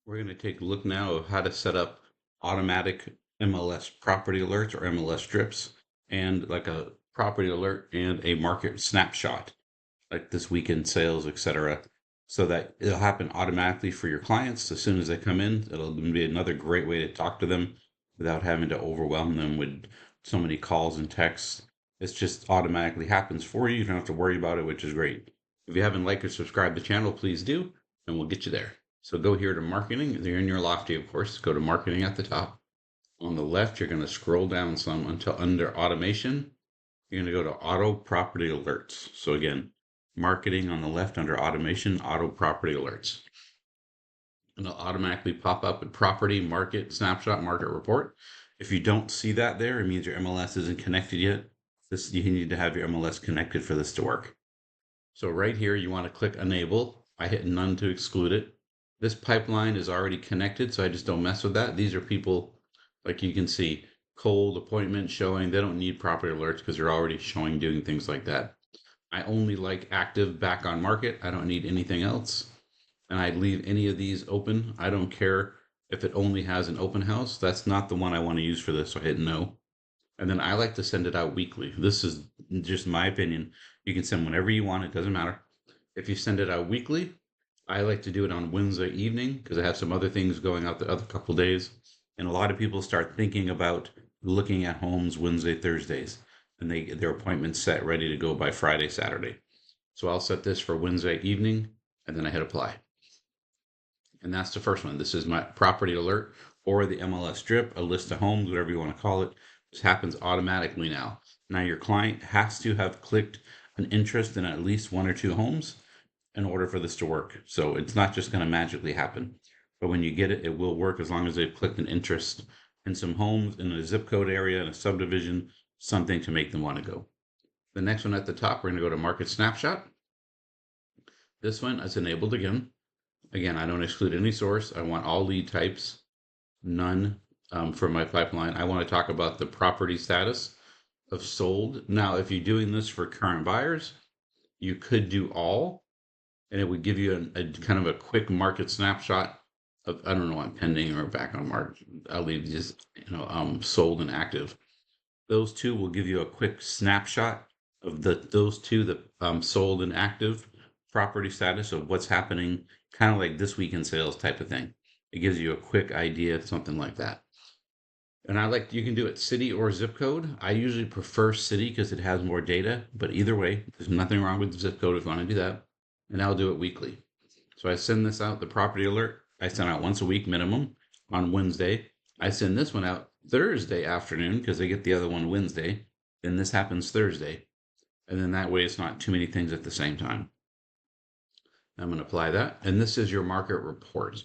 We're going to take a look now of how to set up automatic MLS property alerts or MLS strips and like a property alert and a market snapshot, like this weekend sales, etc. So that it'll happen automatically for your clients as soon as they come in. It'll be another great way to talk to them without having to overwhelm them with so many calls and texts. It just automatically happens for you. You don't have to worry about it, which is great. If you haven't liked or subscribed to the channel, please do, and we'll get you there. So go here to marketing. You're in your Lofty, of course. Go to marketing at the top. On the left, you're going to scroll down some until under automation. You're going to go to auto property alerts. So again, marketing on the left under automation, auto property alerts. And it'll automatically pop up with property, market, snapshot, market report. If you don't see that there, it means your MLS isn't connected yet. You need to have your MLS connected for this to work. So right here, you want to click enable. I hit none to exclude it. This pipeline is already connected, so I just don't mess with that. These are people, like you can see, cold appointment showing. They don't need property alerts because they're already showing doing things like that. I only like active back on market. I don't need anything else. And I leave any of these open. I don't care if it only has an open house. That's not the one I want to use for this, so I hit no. And then I like to send it out weekly. This is just my opinion. You can send whenever you want, it doesn't matter. If you send it out weekly, I like to do it on Wednesday evening because I have some other things going out the other couple days. And a lot of people start thinking about looking at homes Wednesday, Thursdays, and they get their appointments set ready to go by Friday, Saturday. So I'll set this for Wednesday evening and then I hit apply. And that's the first one. This is my property alert or the MLS strip, a list of homes, whatever you want to call it. This happens automatically now. Now your client has to have clicked an interest in at least one or two homes in order for this to work. So it's not just going to magically happen. But when you get it, it will work as long as they've clicked an interest in some homes in a zip code area, in a subdivision, something to make them want to go. The next one at the top, we're going to go to market snapshot. This one is enabled again. Again, I don't exclude any source. I want all lead types, none for my pipeline. I want to talk about the property status of sold. Now, if you're doing this for current buyers, you could do all, and it would give you a kind of a quick market snapshot of, I don't know, on pending or back on market. I'll leave these, sold and active. Those two will give you a quick snapshot of those two, the sold and active property status of what's happening, kind of like this week in sales type of thing. It gives you a quick idea, something like that. And you can do it city or zip code. I usually prefer city because it has more data, but either way, there's nothing wrong with zip code if you want to do that. And I'll do it weekly. So I send this out, the property alert, I send out once a week minimum on Wednesday. I send this one out Thursday afternoon because I get the other one Wednesday. Then this happens Thursday. And then that way it's not too many things at the same time. I'm going to apply that. And this is your market report.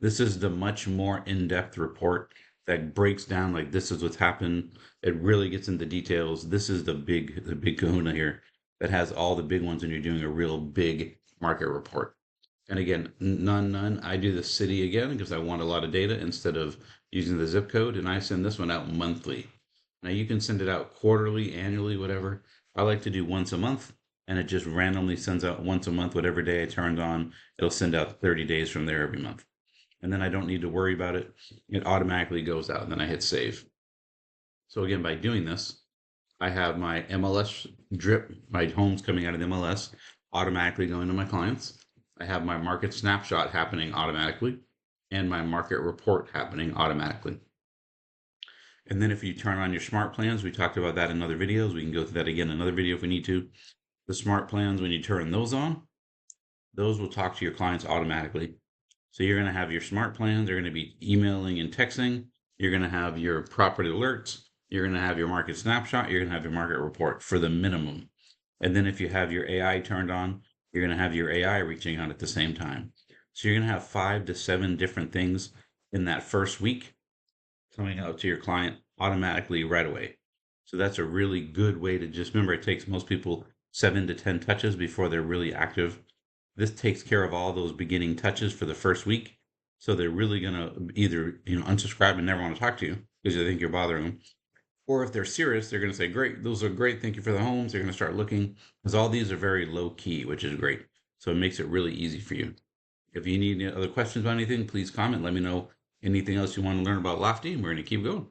This is the much more in-depth report that breaks down like this is what's happened. It really gets into details. This is the big kahuna here that has all the big ones and you're doing a real big market report. And again, none. I do the city again because I want a lot of data instead of using the zip code. And I send this one out monthly. Now you can send it out quarterly, annually, whatever. I like to do once a month and it just randomly sends out once a month, whatever day I turned on, it'll send out 30 days from there every month. And then I don't need to worry about it. It automatically goes out and then I hit save. So again, by doing this, I have my MLS drip, my homes coming out of the MLS automatically going to my clients. I have my market snapshot happening automatically and my market report happening automatically. And then if you turn on your smart plans, we talked about that in other videos. We can go through that again in another video if we need to. The smart plans, when you turn those on, those will talk to your clients automatically. So you're going to have your smart plans. They're going to be emailing and texting. You're going to have your property alerts. You're going to have your market snapshot. You're going to have your market report for the minimum. And then if you have your AI turned on, you're going to have your AI reaching out at the same time. So you're going to have 5 to 7 different things in that first week coming out to your client automatically right away. So that's a really good way to just remember it takes most people 7 to 10 touches before they're really active. This takes care of all those beginning touches for the first week. So they're really going to either, unsubscribe and never want to talk to you because they think you're bothering them. Or if they're serious, they're going to say, great, those are great. Thank you for the homes. They're going to start looking because all these are very low key, which is great. So it makes it really easy for you. If you need any other questions about anything, please comment. Let me know anything else you want to learn about Lofty, and we're going to keep going.